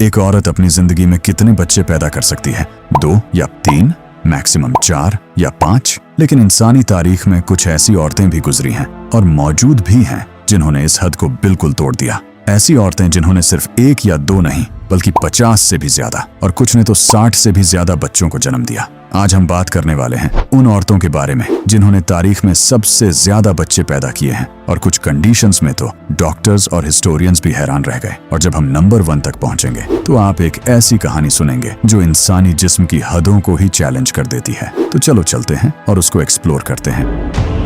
एक औरत अपनी जिंदगी में कितने बच्चे पैदा कर सकती है? 2 या 3, मैक्सिमम 4 या 5। लेकिन इंसानी तारीख में कुछ ऐसी औरतें भी गुजरी हैं और मौजूद भी हैं जिन्होंने इस हद को बिल्कुल तोड़ दिया। ऐसी औरतें जिन्होंने सिर्फ 1 या 2 नहीं बल्कि 50 से भी ज्यादा और कुछ ने तो 60 से भी ज्यादा बच्चों को जन्म दिया। आज हम बात करने वाले हैं उन औरतों के बारे में जिन्होंने तारीख में सबसे ज्यादा बच्चे पैदा किए हैं और कुछ कंडीशंस में तो डॉक्टर्स और हिस्टोरियंस भी हैरान रह गए। और जब हम नंबर 1 तक पहुंचेंगे तो आप एक ऐसी कहानी सुनेंगे जो इंसानी जिस्म की हदों को ही चैलेंज कर देती है। तो चलो चलते हैं और उसको एक्सप्लोर करते हैं।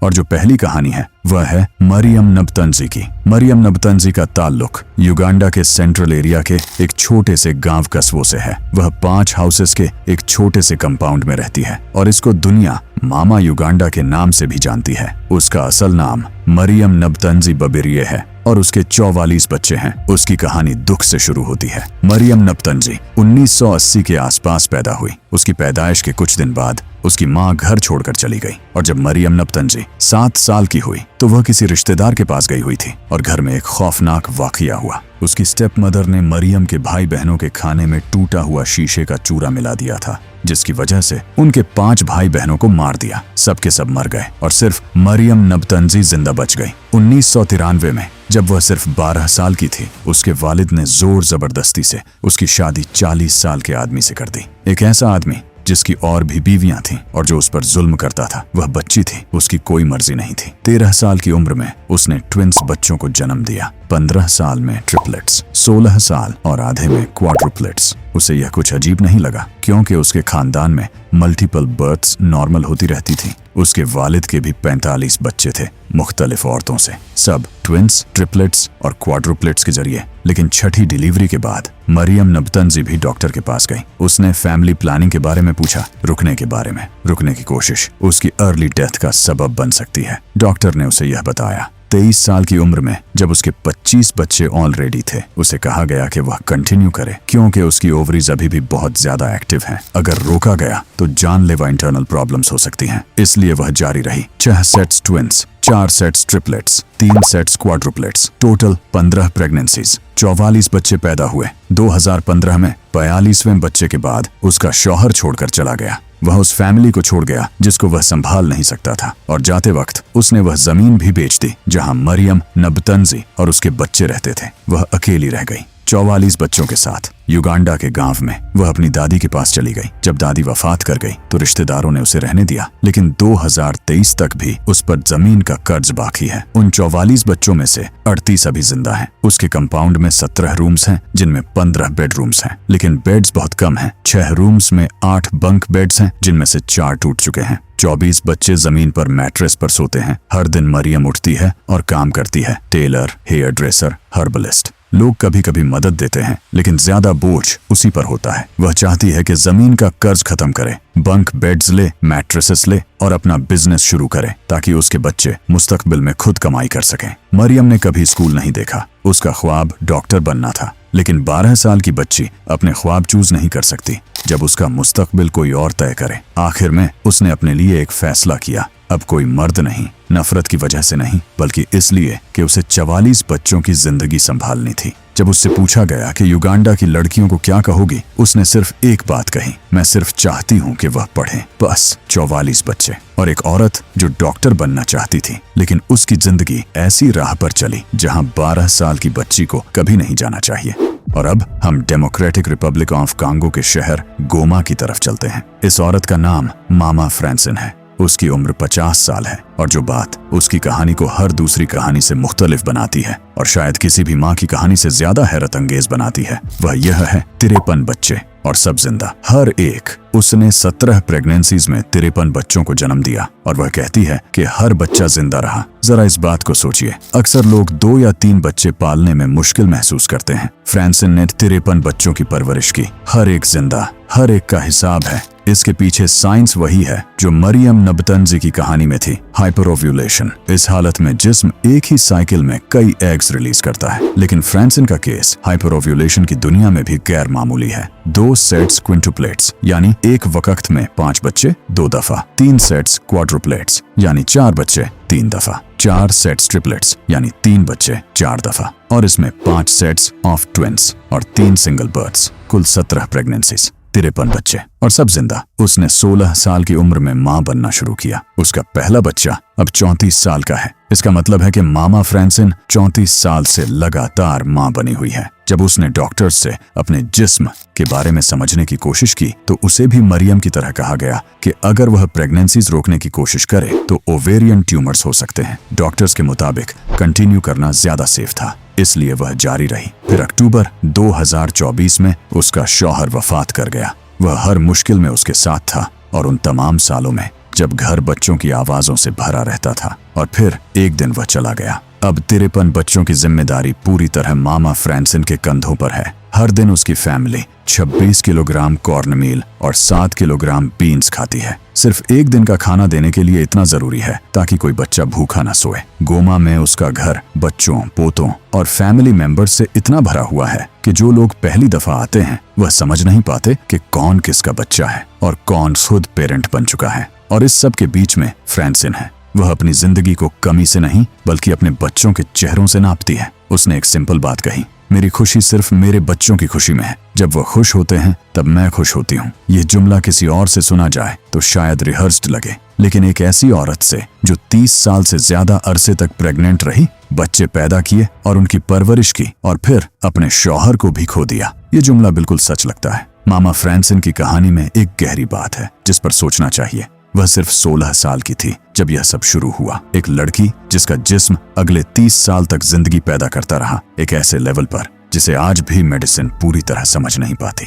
और जो पहली कहानी है वह है मरियम नबतंजी की। मरियम नबतंजी का ताल्लुक युगांडा के सेंट्रल एरिया के एक छोटे से गांव कस्बों से है। वह 5 हाउसेस के एक छोटे से कंपाउंड में रहती है और इसको दुनिया मामा युगांडा के नाम से भी जानती है। उसका असल नाम मरियम नबतंजी बबिरिये है और उसके 44 बच्चे हैं। उसकी कहानी दुख से शुरू होती है। मरियम नबतंजी 1980 के आसपास पैदा हुई। उसकी पैदाइश के कुछ दिन बाद उसकी माँ घर छोड़कर चली गई और जब मरियम नबतंजी 7 साल की हुई तो वह किसी रिश्तेदार के पास गई हुई थी और घर में एक खौफनाक वाकया हुआ। उसकी स्टेप मदर ने मरियम के भाई बहनों के खाने में टूटा हुआ शीशे का चूरा मिला दिया था, जिसकी वजह से उनके 5 भाई बहनों को मार दिया। सबके सब मर गए और सिर्फ मरियम नबतंजी जिंदा बच गई। 1993 में जब वह सिर्फ 12 साल की थी, उसके वालिद ने जोर जबरदस्ती से उसकी शादी 40 साल के आदमी से कर दी। एक ऐसा आदमी जिसकी और भी बीवियां थीं और जो उस पर जुल्म करता था। वह बच्ची थी, उसकी कोई मर्जी नहीं थी। 13 साल की उम्र में उसने ट्विंस बच्चों को जन्म दिया। 15 साल में ट्रिपलेट्स, 16 साल और आधे में क्वाड्रुपलेट्स। उसे यह कुछ अजीब नहीं लगा क्योंकि उसके खानदान में मल्टीपल बर्थ्स नॉर्मल होती रहती थी। उसके वालिद के भी 45 बच्चे थे मुख्तलिफ औरतों से, सब ट्विंस, ट्रिपलेट्स और क्वाड्रुपलेट्स के जरिए। लेकिन छठी डिलीवरी के बाद मरियम नबतंजी भी डॉक्टर के पास गई। उसने फैमिली प्लानिंग के बारे में पूछा, रुकने के बारे में। रुकने की कोशिश उसकी अर्ली डेथ का सबब बन सकती है। डॉक्टर ने उसे यह बताया। 23 साल की उम्र में जब उसके 25 बच्चे ऑलरेडी थे, उसे कहा गया कि वह कंटिन्यू करे क्योंकि उसकी ओवरीज अभी भी बहुत ज्यादा एक्टिव हैं। अगर रोका गया तो जानलेवा इंटरनल प्रॉब्लम्स हो सकती हैं। इसलिए वह जारी रही। 6 sets twins, 4 sets triplets, 3 sets quadruplets, total 15 pregnancies, 44 बच्चे पैदा हुए। 2015 में 42वें बच्चे के बाद उसका शौहर छोड़कर चला गया। वह उस फैमिली को छोड़ गया जिसको वह संभाल नहीं सकता था और जाते वक्त उसने वह जमीन भी बेच दी जहां मरियम नबतंजी और उसके बच्चे रहते थे। वह अकेली रह गई 44 बच्चों के साथ। युगांडा के गांव में वह अपनी दादी के पास चली गई। जब दादी वफात कर गई तो रिश्तेदारों ने उसे रहने दिया, लेकिन 2023 तक भी उस पर जमीन का कर्ज बाकी है। उन 44 बच्चों में से 38 अभी जिंदा हैं। उसके कंपाउंड में 17 रूम्स हैं जिनमें 15 बेडरूम्स हैं, लेकिन बेड्स बहुत कम हैं। 6 रूम्स में 8 बंक बेड्स हैं जिनमें से 4 टूट चुके हैं। 24 बच्चे जमीन पर मैट्रेस पर सोते हैं। हर दिन मरियम उठती है और काम करती है। Tailor, hairdresser, herbalist. लोग कभी कभी मदद देते हैं लेकिन ज्यादा बोझ उसी पर होता है। वह चाहती है कि जमीन का कर्ज खत्म करे, बंक बेड्स ले, मैट्रेसेस ले और अपना बिजनेस शुरू करे ताकि उसके बच्चे मुस्तकबिल में खुद कमाई कर सकें। मरियम ने कभी स्कूल नहीं देखा। उसका ख्वाब डॉक्टर बनना था, लेकिन 12 साल की बच्ची अपने ख्वाब चूज नहीं कर सकती जब उसका मुस्तकबिल कोई और तय करे। आखिर में उसने अपने लिए एक फैसला किया। अब कोई मर्द नहीं, नफरत की वजह से नहीं, बल्कि इसलिए कि उसे 44 बच्चों की जिंदगी संभालनी थी। जब उससे पूछा गया कि युगांडा की लड़कियों को क्या कहोगी, उसने सिर्फ एक बात कही, मैं सिर्फ चाहती हूँ कि वह पढ़ें। बस 44 बच्चे और एक औरत जो डॉक्टर बनना चाहती थी, लेकिन उसकी जिंदगी ऐसी राह पर चली जहाँ 12 साल की बच्ची को कभी नहीं जाना चाहिए। और अब हम डेमोक्रेटिक रिपब्लिक ऑफ कांगो के शहर गोमा की तरफ चलते हैं। इस औरत का नाम मामा फ्रांसिन है। उसकी उम्र 50 साल है और जो बात उसकी कहानी को हर दूसरी कहानी से मुख्तलिफ बनाती है और शायद किसी भी माँ की कहानी से ज्यादा हैरत अंगेज बनाती है, वह यह है 53 बच्चे और सब जिंदा। हर एक। उसने 17 प्रेगनेंसीज में 53 बच्चों को जन्म दिया और वह कहती है कि हर बच्चा जिंदा रहा। जरा इस बात को सोचिए, अक्सर लोग 2 या 3 बच्चे पालने में मुश्किल महसूस करते हैं। फ्रांसिन ने 53 बच्चों की परवरिश की, हर एक जिंदा, हर एक का हिसाब है। इसके पीछे साइंस वही है जो मरियम नबतंजी की कहानी में थी, हाइपरओव्यूलेशन। इस हालत में जिस्म एक ही साइकिल में कई एग्स रिलीज करता है। लेकिन फ्रांसिन का केस हाइपरओव्यूलेशन की दुनिया में भी गैर मामूली है। 2 सेट्स क्विंटुप्लेट्स यानी एक वक्त में 5 बच्चे 2 दफा, 3 सेट्स क्वाड्रुप्लेट्स यानी 4 बच्चे 3 दफा, 4 सेट्स ट्रिपलेट्स यानी 3 बच्चे 4 दफा, और इसमें 5 सेट्स ऑफ ट्विंस और 3 सिंगल बर्थ्स, कुल 17 प्रेगनेंसीज, 53 बच्चे, और सब जिंदा। उसने 16 साल की उम्र में मां बनना शुरू किया। उसका पहला बच्चा अब 34 साल का है। इसका मतलब है कि मामा फ्रांसिन 34 साल से लगातार मां बनी हुई है। जब उसने डॉक्टर्स से अपने जिस्म के बारे में समझने की कोशिश की तो उसे भी मरियम की तरह कहा गया कि अगर वह प्रेगनेंसीज रोकने की कोशिश करे तो ओवेरियन ट्यूमर्स हो सकते हैं। डॉक्टर्स के मुताबिक कंटिन्यू करना ज्यादा सेफ था, इसलिए वह जारी रही। फिर अक्टूबर 2024 में उसका शौहर वफात कर गया। वह हर मुश्किल में उसके साथ था और उन तमाम सालों में जब घर बच्चों की आवाजों से भरा रहता था। और फिर एक दिन वह चला गया। अब 53 बच्चों की जिम्मेदारी पूरी तरह मामा फ्रांसिन के कंधों पर है। हर दिन उसकी फैमिली 26 किलोग्राम कॉर्न मील और 7 किलोग्राम बीन्स खाती है। सिर्फ एक दिन का खाना देने के लिए इतना जरूरी है ताकि कोई बच्चा भूखा न सोए। गोमा में उसका घर बच्चों, पोतों और फैमिली मेंबर्स से इतना भरा हुआ है कि जो लोग पहली दफा आते हैं वह समझ नहीं पाते कि कौन किसका बच्चा है और कौन खुद पेरेंट बन चुका है। और इस सब के बीच में फ्रांसिन है। वह अपनी जिंदगी को कमी से नहीं बल्कि अपने बच्चों के चेहरों से नापती है। उसने एक सिंपल बात कही, मेरी खुशी सिर्फ मेरे बच्चों की खुशी में है। जब वो खुश होते हैं तब मैं खुश होती हूँ। ये जुमला किसी और से सुना जाए तो शायद रिहर्स्ड लगे, लेकिन एक ऐसी औरत से जो 30 साल से ज्यादा अरसे तक प्रेग्नेंट रही, बच्चे पैदा किए और उनकी परवरिश की और फिर अपने शौहर को भी खो दिया, ये जुमला बिल्कुल सच लगता है। मामा फ्रांसिन की कहानी में एक गहरी बात है जिस पर सोचना चाहिए। वह सिर्फ 16 साल की थी जब यह सब शुरू हुआ। एक लड़की जिसका जिस्म अगले 30 साल तक जिंदगी पैदा करता रहा, एक ऐसे लेवल पर जिसे आज भी मेडिसिन पूरी तरह समझ नहीं पाती।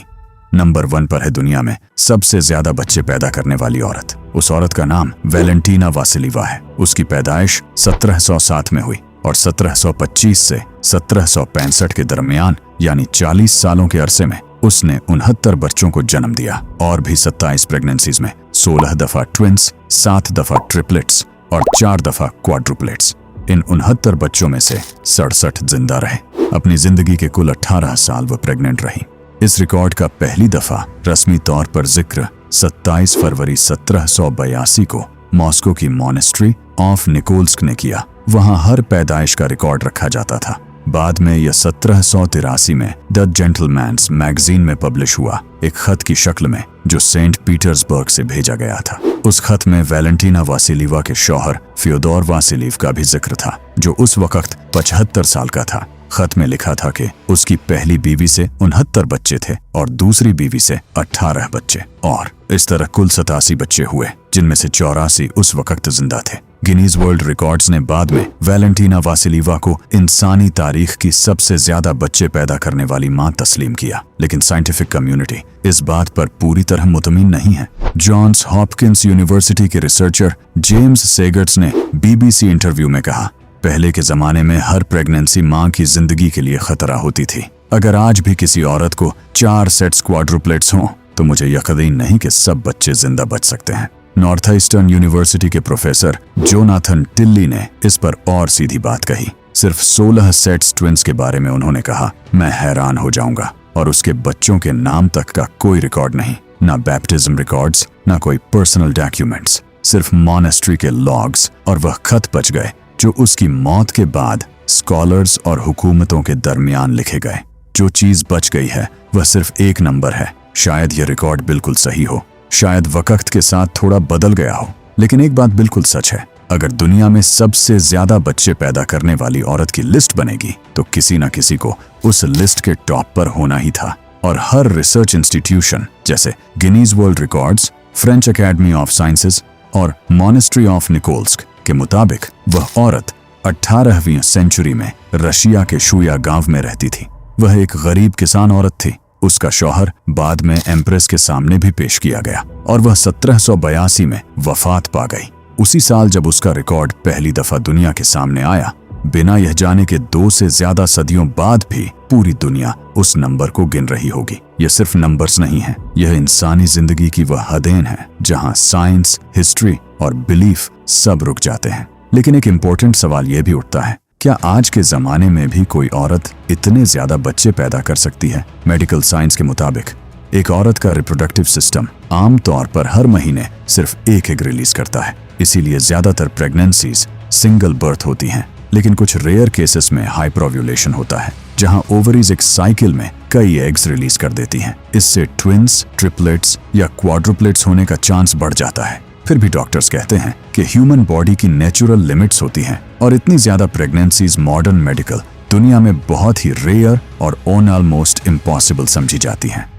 नंबर 1 पर है दुनिया में सबसे ज्यादा बच्चे पैदा करने वाली औरत। उस औरत का नाम वैलेंटीना वासिलीवा है। उसकी पैदाइश 1707 में हुई और 1725 से 1765 के दरमियान यानी 40 सालों के अरसे में उसने 69 बच्चों को जन्म दिया और भी 27 प्रेगनेंसीज में 16 दफा ट्विंस, 7 दफा ट्रिपलेट्स और 4 दफा क्वाड्रुप्लेट्स। इन 69 बच्चों में से 67 जिंदा रहे। अपनी जिंदगी के कुल 18 साल वह प्रेग्नेंट रही। इस रिकॉर्ड का पहली दफा रस्मी तौर पर जिक्र 27 फरवरी 1782 को मॉस्को की मॉनेस्ट्री ऑफ निकोल्स्क ने किया। वहां हर पैदाइश का रिकॉर्ड रखा जाता था। बाद में यह 1783 में द जेंटलमैन्स मैगजीन में पब्लिश हुआ, एक खत की शक्ल में जो सेंट पीटर्सबर्ग से भेजा गया था। उस खत में वैलेंटीना वासिलीवा के शौहर फ्योदोर वासिलीव का भी जिक्र था, जो उस वक्त 75 साल का था। खत में लिखा था कि उसकी पहली बीवी से 69 बच्चे थे और दूसरी बीवी से 18 बच्चे, और इस तरह कुल 87 बच्चे हुए, जिनमें से 84 उस वक्त जिंदा थे। गिनीज वर्ल्ड रिकॉर्ड्स ने बाद में वैलेंटीना वासिलीवा को इंसानी तारीख की सबसे ज्यादा बच्चे पैदा करने वाली मां तस्लीम किया, लेकिन साइंटिफिक कम्युनिटी इस बात पर पूरी तरह मुतमिन नहीं है। जॉन्स हॉपकिंस यूनिवर्सिटी के रिसर्चर जेम्स सेगर्ट्स ने BBC इंटरव्यू में कहा, पहले के जमाने में हर प्रेगनेंसी मां की जिंदगी के लिए खतरा होती थी। अगर आज भी किसी औरत को 4 सेट्स क्वाड्रुप्लेट्स हों तो मुझे यकीन नहीं कि सब बच्चे जिंदा बच सकते हैं। नॉर्थ ईस्टर्न यूनिवर्सिटी के प्रोफेसर जोनाथन टिल्ली ने इस पर और सीधी बात कही। सिर्फ 16 सेट्स ट्विंस के बारे में उन्होंने कहा, मैं हैरान हो जाऊंगा। और उसके बच्चों के नाम तक का कोई रिकॉर्ड नहीं, ना बैप्टिज्म रिकॉर्ड्स, ना कोई पर्सनल डॉक्यूमेंट्स, सिर्फ मॉनेस्ट्री के लॉग्स और वह खत बच गए जो उसकी मौत के बाद स्कॉलर्स और हुकूमतों के दरमियान लिखे गए। जो चीज बच गई है वह सिर्फ एक नंबर है। शायद यह रिकॉर्ड बिल्कुल सही हो, शायद वक्त के साथ थोड़ा बदल गया हो, लेकिन एक बात बिल्कुल सच है, अगर दुनिया में सबसे ज्यादा बच्चे पैदा करने वाली औरत की लिस्ट बनेगी तो किसी न किसी को उस लिस्ट के टॉप पर होना ही था। और हर रिसर्च इंस्टीट्यूशन जैसे Guinness world records, French academy of sciences और मॉनेस्ट्री ऑफ निकोल्स्क के मुताबिक वह औरत 18वीं सेंचुरी में रशिया के शुया गांव में रहती थी। वह एक गरीब किसान औरत थी। उसका शौहर बाद में एम्प्रेस के सामने भी पेश किया गया और वह 1782 में वफात पा गई। उसी साल जब उसका रिकॉर्ड पहली दफा दुनिया के सामने आया, बिना यह जाने कि 2 से ज्यादा सदियों बाद भी पूरी दुनिया उस नंबर को गिन रही होगी। यह सिर्फ नंबर्स नहीं है, यह इंसानी जिंदगी की वह हदें है जहां साइंस, हिस्ट्री और बिलीफ सब रुक जाते हैं। लेकिन एक इम्पोर्टेंट सवाल यह भी उठता है, क्या आज के जमाने में भी कोई औरत इतने ज्यादा बच्चे पैदा कर सकती है? मेडिकल साइंस के मुताबिक एक औरत का रिप्रोडक्टिव सिस्टम आमतौर पर हर महीने सिर्फ एक एग रिलीज करता है। इसीलिए ज्यादातर प्रेगनेंसीज सिंगल बर्थ होती हैं। लेकिन कुछ रेयर केसेस में हाइपरओव्यूलेशन होता है, जहां ओवरीज एक साइकिल में कई एग्स रिलीज कर देती हैं। इससे ट्विंस, ट्रिपलेट्स या क्वाड्रुपलेट्स होने का चांस बढ़ जाता है। फिर भी डॉक्टर्स कहते हैं कि ह्यूमन बॉडी की नेचुरल लिमिट्स होती हैं और इतनी ज्यादा प्रेगनेंसीज मॉडर्न मेडिकल दुनिया में बहुत ही रेयर और ऑलमोस्ट इम्पॉसिबल समझी जाती हैं।